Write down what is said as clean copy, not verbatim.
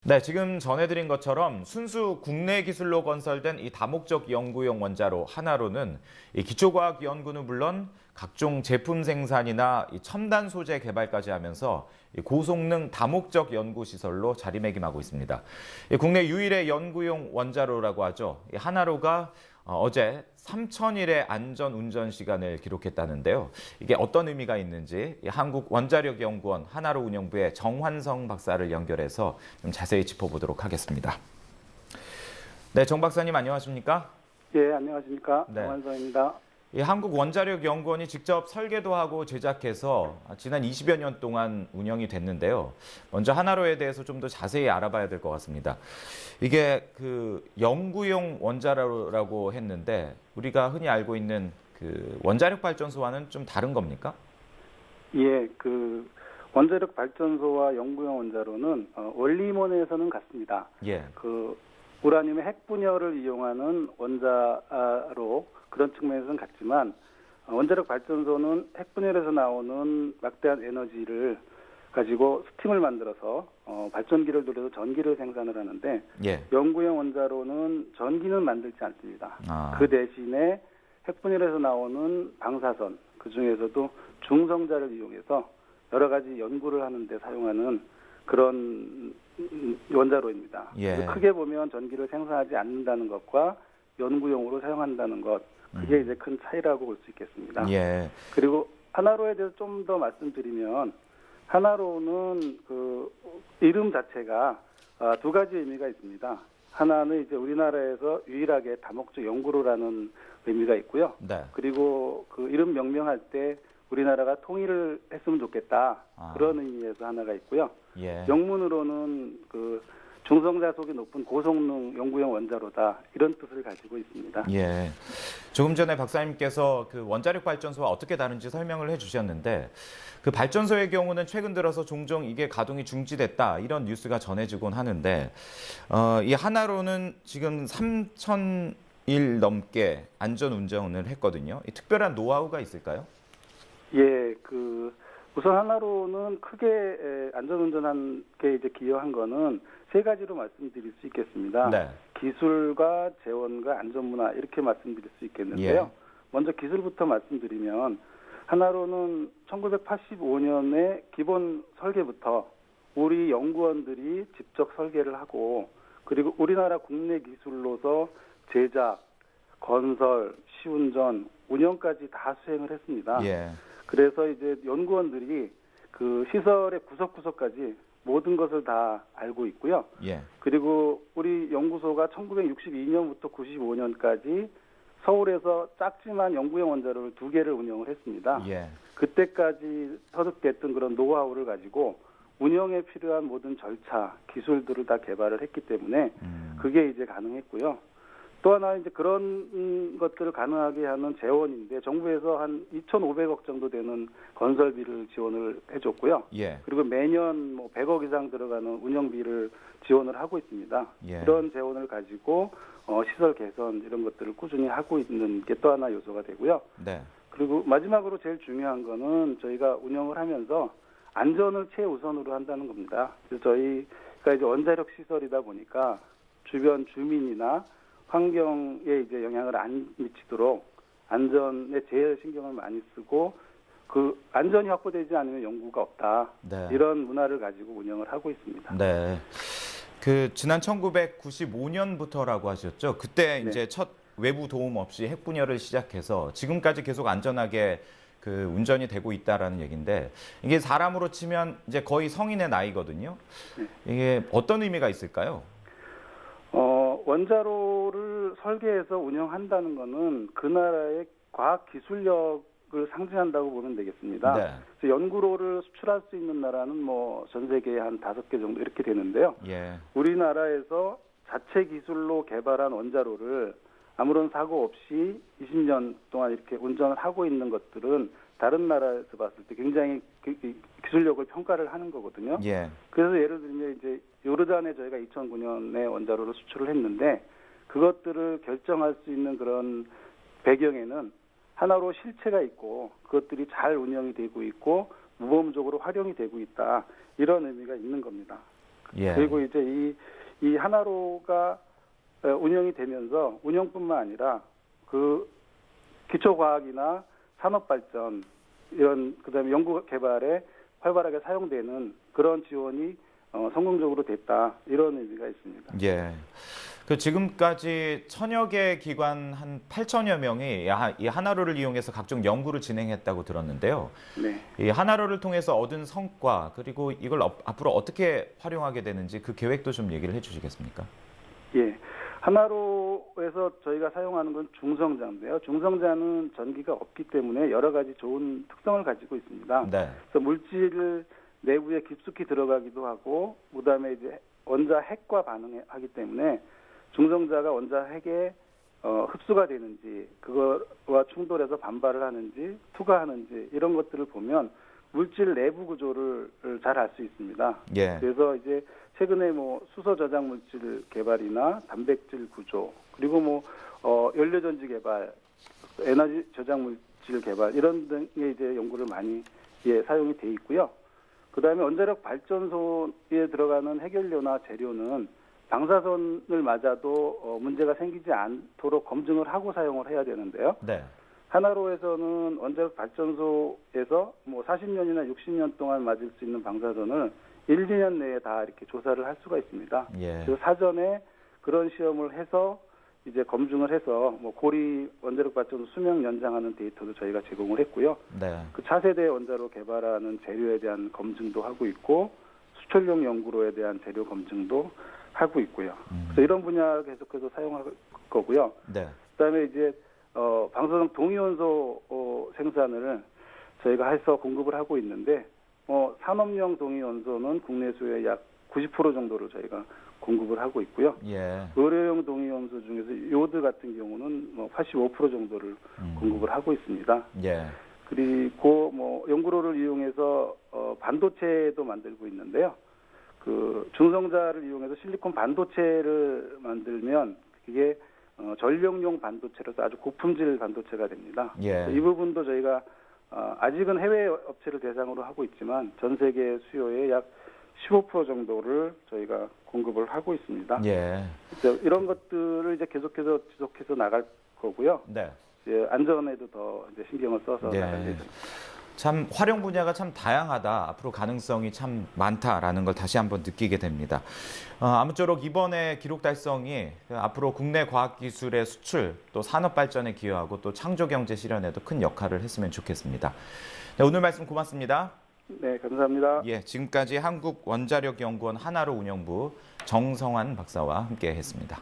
네, 지금 전해드린 것처럼 순수 국내 기술로 건설된 이 다목적 연구용 원자로 하나로는 이 기초과학 연구는 물론 각종 제품 생산이나 이 첨단 소재 개발까지 하면서 이 고성능 다목적 연구 시설로 자리매김하고 있습니다. 이 국내 유일의 연구용 원자로라고 하죠. 이 하나로가 어제 3,000일의 안전 운전 시간을 기록했다는데요. 이게 어떤 의미가 있는지 한국원자력연구원 하나로 운영부의 정환성 박사를 연결해서 좀 자세히 짚어보도록 하겠습니다. 네, 정 박사님 안녕하십니까? 예, 안녕하십니까? 네. 정환성입니다. 이 한국원자력연구원이 직접 설계도 하고 제작해서 지난 20여 년 동안 운영이 됐는데요. 먼저 하나로에 대해서 좀 더 자세히 알아봐야 될 것 같습니다. 이게 그 연구용 원자로라고 했는데 우리가 흔히 알고 있는 그 원자력 발전소와는 좀 다른 겁니까? 예, 원자력 발전소와 연구용 원자로는 원리원에서는 같습니다. 예. 우라늄의 핵 분열을 이용하는 원자로 그런 측면에서는 같지만 원자력 발전소는 핵 분열에서 나오는 막대한 에너지를 가지고 스팀을 만들어서 발전기를 돌려서 전기를 생산을 하는데 예. 연구용 원자로는 전기는 만들지 않습니다. 그 대신에 핵 분열에서 나오는 방사선, 그 중에서도 중성자를 이용해서 여러 가지 연구를 하는 데 사용하는 그런 원자로입니다. 예. 크게 보면 전기를 생산하지 않는다는 것과 연구용으로 사용한다는 것, 그게 이제 큰 차이라고 볼 수 있겠습니다. 예. 그리고 하나로에 대해서 좀 더 말씀드리면 하나로는 이름 자체가 두 가지 의미가 있습니다. 하나는 이제 우리나라에서 유일하게 다목적 연구로라는 의미가 있고요. 네. 그리고 그 이름 명명할 때 우리나라가 통일을 했으면 좋겠다. 그런 의미에서 하나가 있고요. 예. 영문으로는 중성자속이 높은 고성능 연구용 원자로다. 이런 뜻을 가지고 있습니다. 예. 조금 전에 박사님께서 그 원자력 발전소와 어떻게 다른지 설명을 해주셨는데 그 발전소의 경우는 최근 들어서 종종 이게 가동이 중지됐다 이런 뉴스가 전해지곤 하는데 이 하나로는 지금 3,000일 넘게 안전 운전을 했거든요. 이 특별한 노하우가 있을까요? 예, 우선 하나로는 크게 안전운전한 게 이제 기여한 거는 세 가지로 말씀드릴 수 있겠습니다. 네. 기술과 재원과 안전문화 이렇게 말씀드릴 수 있겠는데요. 예. 먼저 기술부터 말씀드리면 하나로는 1985년에 기본 설계부터 우리 연구원들이 직접 설계를 하고 그리고 우리나라 국내 기술로서 제작, 건설, 시운전, 운영까지 다 수행을 했습니다. 예. 그래서 이제 연구원들이 그 시설의 구석구석까지 모든 것을 다 알고 있고요. 예. 그리고 우리 연구소가 1962년부터 95년까지 서울에서 작지만 연구용 원자로를 2개를 운영을 했습니다. 예. 그때까지 터득됐던 그런 노하우를 가지고 운영에 필요한 모든 절차, 기술들을 다 개발을 했기 때문에 그게 이제 가능했고요. 또 하나 이제 그런 것들을 가능하게 하는 재원인데 정부에서 한 2,500억 정도 되는 건설비를 지원을 해줬고요. 예. 그리고 매년 100억 이상 들어가는 운영비를 지원을 하고 있습니다. 예. 그런 재원을 가지고 시설 개선 이런 것들을 꾸준히 하고 있는 게 또 하나 요소가 되고요. 네. 그리고 마지막으로 제일 중요한 거는 저희가 운영을 하면서 안전을 최우선으로 한다는 겁니다. 그래서 저희가 이제 원자력 시설이다 보니까 주변 주민이나 환경에 이제 영향을 안 미치도록 안전에 제일 신경을 많이 쓰고 그 안전이 확보되지 않으면 연구가 없다. 네. 이런 문화를 가지고 운영을 하고 있습니다. 네. 지난 1995년부터라고 하셨죠. 그때 네. 이제 첫 외부 도움 없이 핵 분열을 시작해서 지금까지 계속 안전하게 운전이 되고 있다라는 얘기인데 이게 사람으로 치면 이제 거의 성인의 나이거든요. 네. 이게 어떤 의미가 있을까요? 원자로를 설계해서 운영한다는 것은 그 나라의 과학 기술력을 상징한다고 보면 되겠습니다. 네. 그래서 연구로를 수출할 수 있는 나라는 전 세계에 한 5개 정도 이렇게 되는데요. 예. 우리나라에서 자체 기술로 개발한 원자로를 아무런 사고 없이 20년 동안 이렇게 운전을 하고 있는 것들은 다른 나라에서 봤을 때 굉장히 기술력을 평가를 하는 거거든요. 예. 그래서 예를 들면 이제 요르단에 저희가 2009년에 원자로를 수출을 했는데 그것들을 결정할 수 있는 그런 배경에는 하나로 실체가 있고 그것들이 잘 운영이 되고 있고 모범적으로 활용이 되고 있다. 이런 의미가 있는 겁니다. 예. 그리고 이제 이 하나로가 운영이 되면서 운영뿐만 아니라 그 기초과학이나 산업발전 이런 그다음에 연구 개발에 활발하게 사용되는 그런 지원이 성공적으로 됐다 이런 의미가 있습니다. 예. 그 지금까지 천여 개 기관 한 8천여 명이 이 하나로를 이용해서 각종 연구를 진행했다고 들었는데요. 네. 이 하나로를 통해서 얻은 성과 그리고 이걸 앞으로 어떻게 활용하게 되는지 그 계획도 좀 얘기를 해주시겠습니까? 예. 하나로에서 저희가 사용하는 건 중성자인데요. 중성자는 전기가 없기 때문에 여러 가지 좋은 특성을 가지고 있습니다. 네. 그래서 물질 내부에 깊숙이 들어가기도 하고, 그다음에 이제 원자 핵과 반응하기 때문에 중성자가 원자 핵에 흡수가 되는지, 그거와 충돌해서 반발을 하는지, 투과하는지 이런 것들을 보면 물질 내부 구조를 잘 알 수 있습니다. 예. 그래서 이제 최근에 뭐 수소 저장 물질 개발이나 단백질 구조, 그리고 뭐 연료 전지 개발, 에너지 저장 물질 개발 이런 등의 이제 연구를 많이 사용이 돼 있고요. 그다음에 원자력 발전소에 들어가는 해결료나 재료는 방사선을 맞아도 문제가 생기지 않도록 검증을 하고 사용을 해야 되는데요. 네. 하나로에서는 원자력 발전소에서 뭐 40년이나 60년 동안 맞을 수 있는 방사선을 1, 2년 내에 다 이렇게 조사를 할 수가 있습니다. 예. 그래서 사전에 그런 시험을 해서 이제 검증을 해서 뭐 고리 원자력 발전소 수명 연장하는 데이터도 저희가 제공을 했고요. 네. 그 차세대 원자로 개발하는 재료에 대한 검증도 하고 있고 수출용 연구로에 대한 재료 검증도 하고 있고요. 그래서 이런 분야 계속해서 사용할 거고요. 네. 그다음에 이제 방사성 동위원소 생산을 저희가 해서 공급을 하고 있는데 산업용 동위원소는 국내 수요의 약 90% 정도를 저희가 공급을 하고 있고요. 예. 의료용 동위원소 중에서 요드 같은 경우는 85% 정도를 공급을 하고 있습니다. 예. 그리고 뭐 연구로를 이용해서 반도체도 만들고 있는데요. 그 중성자를 이용해서 실리콘 반도체를 만들면 그게 전력용 반도체로서 아주 고품질 반도체가 됩니다. 예. 이 부분도 저희가 아직은 해외 업체를 대상으로 하고 있지만 전 세계 수요의 약 15% 정도를 저희가 공급을 하고 있습니다. 예. 그래서 이런 것들을 이제 계속해서 지속해서 나갈 거고요. 네. 이제 안전에도 더 이제 신경을 써서 예. 나갈 예정입니다. 참 활용 분야가 참 다양하다. 앞으로 가능성이 참 많다라는 걸 다시 한번 느끼게 됩니다. 아무쪼록 이번에 기록 달성이 앞으로 국내 과학기술의 수출 또 산업 발전에 기여하고 또 창조 경제 실현에도 큰 역할을 했으면 좋겠습니다. 네, 오늘 말씀 고맙습니다. 네, 감사합니다. 예, 지금까지 한국원자력연구원 하나로 운영부 정성환 박사와 함께했습니다.